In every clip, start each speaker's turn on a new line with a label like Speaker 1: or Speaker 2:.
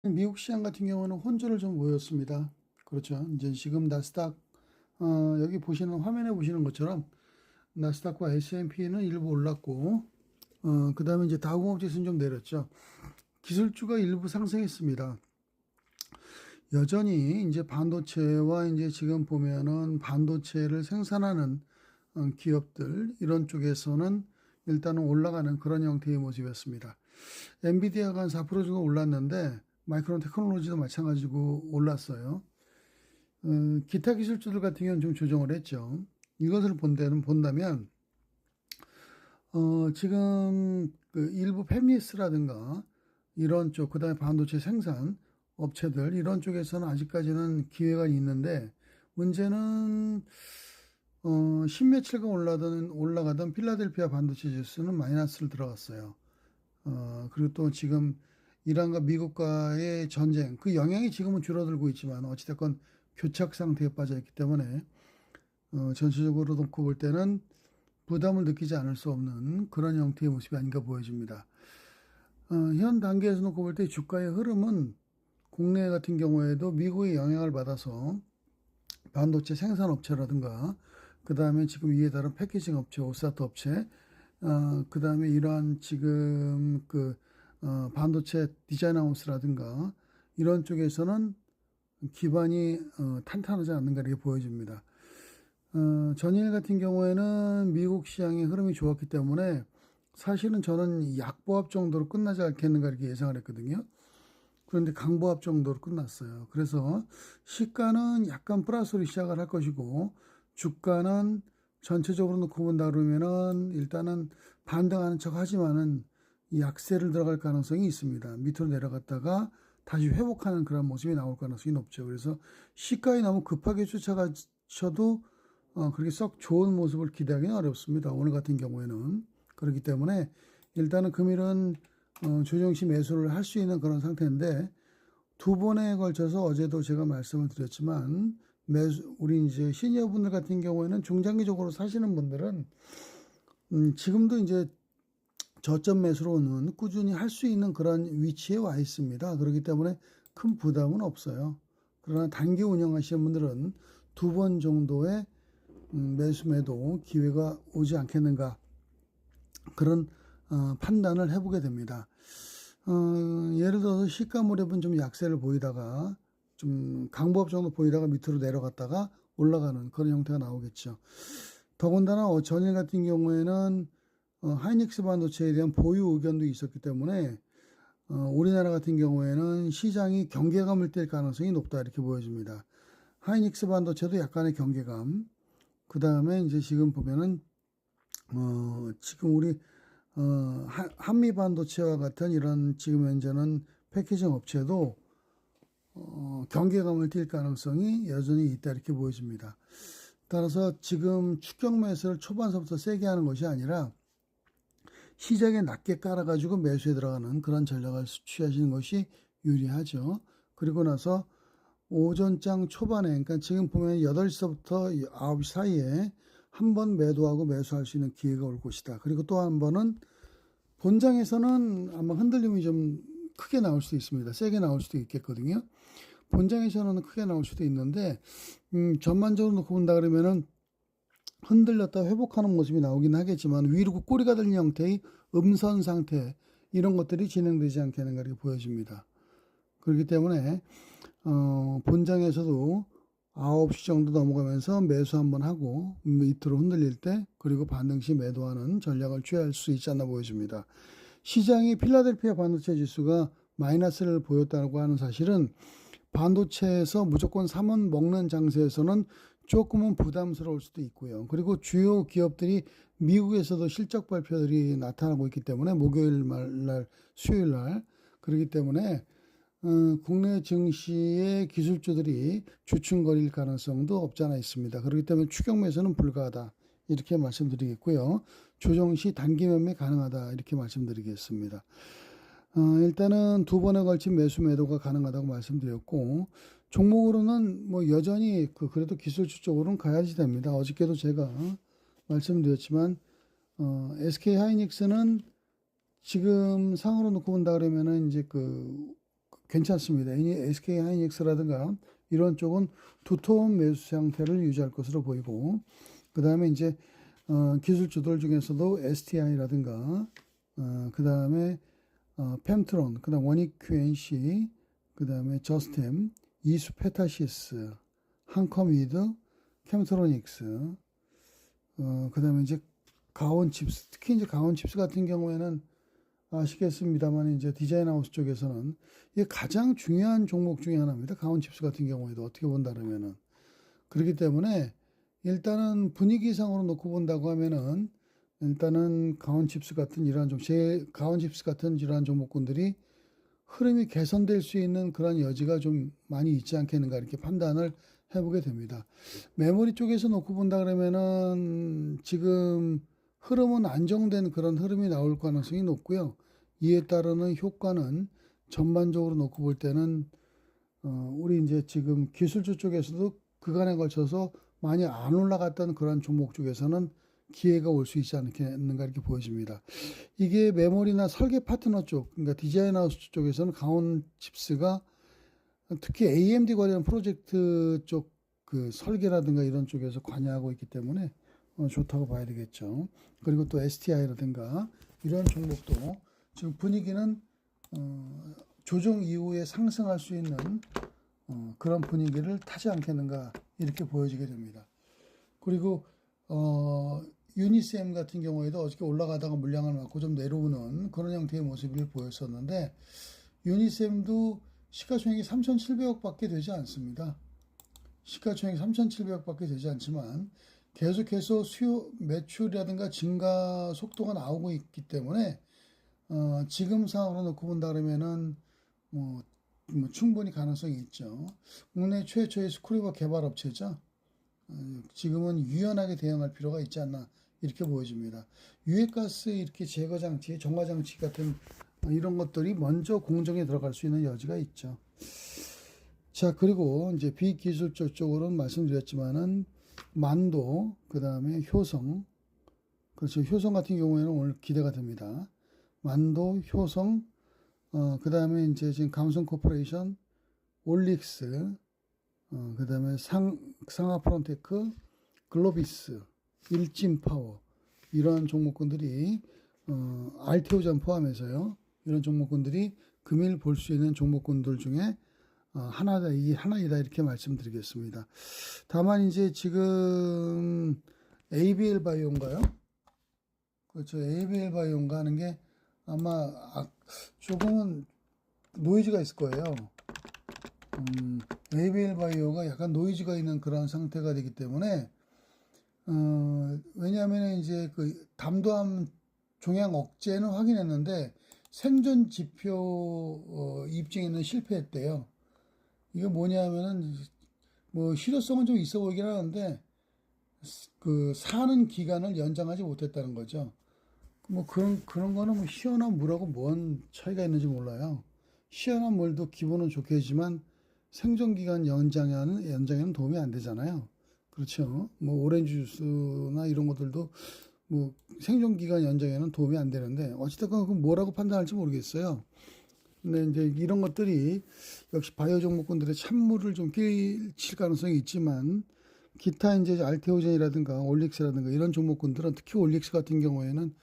Speaker 1: 미국 시장 같은 경우는 혼조를 좀 보였습니다. 그렇죠. 이제 지금 나스닥, 여기 보시는, 화면에 보시는 것처럼 나스닥과 S&P는 일부 올랐고, 그 다음에 이제 다우공업지수는 좀 내렸죠. 기술주가 일부 상승했습니다. 여전히 이제 반도체와 이제 지금 보면은 반도체를 생산하는 기업들, 이런 쪽에서는 일단은 올라가는 그런 형태의 모습이었습니다. 엔비디아가 한 4% 정도 올랐는데, 마이크론 테크놀로지도 마찬가지고 올랐어요. 기타 기술주들 같은 경우는 좀 조정을 했죠. 이것을 본다면, 지금 그 일부 패미스라든가 이런 쪽, 그 다음에 반도체 생산 업체들, 이런 쪽에서는 아직까지는 기회가 있는데, 문제는, 십몇칠간 올라가던 필라델피아 반도체 지수는 마이너스를 들어갔어요. 그리고 또 지금 이란과 미국과의 전쟁, 그 영향이 지금은 줄어들고 있지만, 어찌됐건 교착 상태에 빠져 있기 때문에, 전체적으로 놓고 볼 때는 부담을 느끼지 않을 수 없는 그런 형태의 모습이 아닌가 보여집니다. 현 단계에서 놓고 볼 때 주가의 흐름은 국내 같은 경우에도 미국의 영향을 받아서 반도체 생산업체라든가, 그 다음에 지금 이에 따른 패키징 업체, 오사트 업체, 그 다음에 이러한 지금 반도체 디자인 하우스라든가 이런 쪽에서는 기반이 탄탄하지 않는가 이렇게 보여집니다. 전일 같은 경우에는 미국 시장의 흐름이 좋았기 때문에 사실은 저는 약보합 정도로 끝나지 않겠는가 이렇게 예상을 했거든요. 그런데 강보합 정도로 끝났어요. 그래서 시가는 약간 플러스로 시작을 할 것이고, 주가는 전체적으로 놓고 본다 그러면은 일단은 반등하는 척 하지만은 약세를 들어갈 가능성이 있습니다. 밑으로 내려갔다가 다시 회복하는 그런 모습이 나올 가능성이 높죠. 그래서 시가에 너무 급하게 쫓아가셔도 그렇게 썩 좋은 모습을 기대하기는 어렵습니다. 오늘 같은 경우에는. 그렇기 때문에 일단은 금일은 조정시 매수를 할 수 있는 그런 상태인데, 두 번에 걸쳐서 어제도 제가 말씀을 드렸지만, 우리 이제 시니어분들 같은 경우에는 중장기적으로 사시는 분들은, 지금도 이제 저점 매수로는 꾸준히 할 수 있는 그런 위치에 와 있습니다. 그렇기 때문에 큰 부담은 없어요. 그러나 단기 운영하시는 분들은 두 번 정도의 매수 매도 기회가 오지 않겠는가, 그런 판단을 해보게 됩니다. 예를 들어서 시가 무렵은 좀 약세를 보이다가 좀 강보합 정도 보이다가 밑으로 내려갔다가 올라가는 그런 형태가 나오겠죠. 더군다나 전일 같은 경우에는 하이닉스 반도체에 대한 보유 의견도 있었기 때문에 우리나라 같은 경우에는 시장이 경계감을 띨 가능성이 높다 이렇게 보여집니다. 하이닉스 반도체도 약간의 경계감. 그 다음에 이제 지금 보면은 지금 우리 한미 반도체와 같은 이런 지금 현재는 패키징 업체도 경계감을 띨 가능성이 여전히 있다 이렇게 보여집니다. 따라서 지금 추격 매수를 초반서부터 세게 하는 것이 아니라 시장에 낮게 깔아가지고 매수에 들어가는 그런 전략을 취하시는 것이 유리하죠. 그리고 나서 오전장 초반에, 그러니까 지금 보면 8시부터 9시 사이에 한 번 매도하고 매수할 수 있는 기회가 올 것이다. 그리고 또 한 번은 본장에서는 아마 흔들림이 좀 크게 나올 수도 있습니다. 세게 나올 수도 있겠거든요. 본장에서는 크게 나올 수도 있는데, 전반적으로 놓고 본다 그러면은 흔들렸다 회복하는 모습이 나오긴 하겠지만, 위로 꼬리가 들린 형태의 음선 상태, 이런 것들이 진행되지 않겠는가 이렇게 보여집니다. 그렇기 때문에, 본장에서도 9시 정도 넘어가면서 매수 한번 하고 밑으로 흔들릴 때, 그리고 반등 시 매도하는 전략을 취할 수 있지 않나 보여집니다. 시장이 필라델피아 반도체 지수가 마이너스를 보였다고 하는 사실은 반도체에서 무조건 사면 먹는 장세에서는 조금은 부담스러울 수도 있고요. 그리고 주요 기업들이 미국에서도 실적 발표들이 나타나고 있기 때문에 목요일 날, 수요일 날, 그렇기 때문에 국내 증시의 기술주들이 주춤거릴 가능성도 없지 않아 있습니다. 그렇기 때문에 추격 매수는 불가하다 이렇게 말씀드리겠고요. 조정 시 단기 매매 가능하다 이렇게 말씀드리겠습니다. 일단은 두 번에 걸친 매수 매도가 가능하다고 말씀드렸고, 종목으로는 뭐 여전히 그래도 기술주 쪽으로는 가야지 됩니다. 어저께도 제가 말씀드렸지만 SK 하이닉스는 지금 상으로 놓고 본다 그러면은 이제 괜찮습니다. SK 하이닉스라든가 이런 쪽은 두터운 매수 상태를 유지할 것으로 보이고, 그 다음에 이제 기술주들 중에서도 STI라든가 그 다음에 펜트론, 그 다음 원익 QNC, 그 다음에 저스템, 이수페타시스, 한컴위드, 캠트로닉스, 그 다음에 이제 가온칩스, 특히 이제 가온칩스 같은 경우에는 아시겠습니다만 이제 디자인하우스 쪽에서는 이게 가장 중요한 종목 중에 하나입니다. 가온칩스 같은 경우에도 어떻게 본다면은 그렇기 때문에 일단은 분위기상으로 놓고 본다고 하면은 일단은 가온칩스 같은 가온칩스 같은 이러한 종목군들이 흐름이 개선될 수 있는 그런 여지가 좀 많이 있지 않겠는가 이렇게 판단을 해보게 됩니다. 메모리 쪽에서 놓고 본다 그러면은 지금 흐름은 안정된 그런 흐름이 나올 가능성이 높고요. 이에 따르는 효과는 전반적으로 놓고 볼 때는 우리 이제 지금 기술주 쪽에서도 그간에 걸쳐서 많이 안 올라갔던 그런 종목 쪽에서는 기회가 올 수 있지 않겠는가 이렇게 보여집니다. 이게 메모리나 설계 파트너 쪽, 그러니까 디자인 하우스 쪽에서는 가온 칩스가 특히 AMD 관련 프로젝트 쪽 그 설계라든가 이런 쪽에서 관여하고 있기 때문에 좋다고 봐야 되겠죠. 그리고 또 STI라든가 이런 종목도 지금 분위기는 조정 이후에 상승할 수 있는 그런 분위기를 타지 않겠는가 이렇게 보여지게 됩니다. 그리고 유니셈 같은 경우에도 어저께 올라가다가 물량을 맞고 좀 내려오는 그런 형태의 모습을 보였었는데 유니셈도 시가총액이 3,700억 밖에 되지 않습니다. 시가총액이 3,700억 밖에 되지 않지만 계속해서 매출이라든가 증가 속도가 나오고 있기 때문에 지금 상황으로 놓고 본다 그러면은 뭐 충분히 가능성이 있죠. 국내 최초의 스크류버 개발 업체죠. 지금은 유연하게 대응할 필요가 있지 않나 이렇게 보여집니다. 유해가스 이렇게 제거 장치, 정화 장치 같은 이런 것들이 먼저 공정에 들어갈 수 있는 여지가 있죠. 자, 그리고 이제 비기술적 쪽으로는 말씀드렸지만은 만도, 그 다음에 효성, 그렇죠. 효성 같은 경우에는 오늘 기대가 됩니다. 만도, 효성, 그 다음에 이제 지금 감성 코퍼레이션, 올릭스, 그 다음에 상하프론테크, 글로비스, 일진파워 이러한 종목군들이 알테오전 포함해서요. 이런 종목군들이 금일 볼 수 있는 종목군들 중에 하나이다 이렇게 말씀드리겠습니다. 다만 이제 지금 ABL 바이오인가요? 그렇죠. ABL 바이오인가 하는 게 아마 조금은 노이즈가 있을 거예요. ABL 바이오가 약간 노이즈가 있는 그런 상태가 되기 때문에 왜냐하면 이제 그 담도암 종양 억제는 확인했는데 생존 지표 입증에는 실패했대요. 이게 뭐냐면은 뭐 실효성은 좀 있어 보이긴 하는데 그 사는 기간을 연장하지 못했다는 거죠. 뭐 그런 거는 뭐 시원한 물하고 뭔 차이가 있는지 몰라요. 시원한 물도 기분은 좋겠지만 생존 기간 연장에는 도움이 안 되잖아요. 그렇죠. 뭐 오렌지 주스나 이런 것들도 뭐 생존 기간 연장에는 도움이 안 되는데 어찌됐건 그 뭐라고 판단할지 모르겠어요. 근데 이제 이런 것들이 역시 바이오 종목군들의 찬물을 좀 끼칠 가능성이 있지만 기타 이제 알테오젠이라든가 올릭스라든가 이런 종목군들은 특히 올릭스 같은 경우에는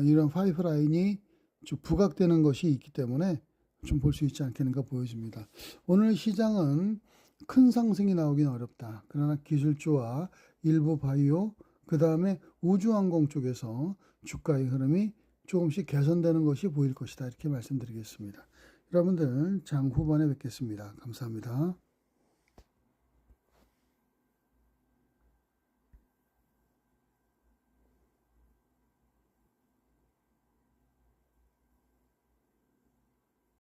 Speaker 1: 이런 파이프라인이 좀 부각되는 것이 있기 때문에 좀 볼 수 있지 않겠는가 보여집니다. 오늘 시장은 큰 상승이 나오긴 어렵다. 그러나 기술주와 일부 바이오, 그 다음에 우주항공 쪽에서 주가의 흐름이 조금씩 개선되는 것이 보일 것이다. 이렇게 말씀드리겠습니다. 여러분들 장 후반에 뵙겠습니다. 감사합니다.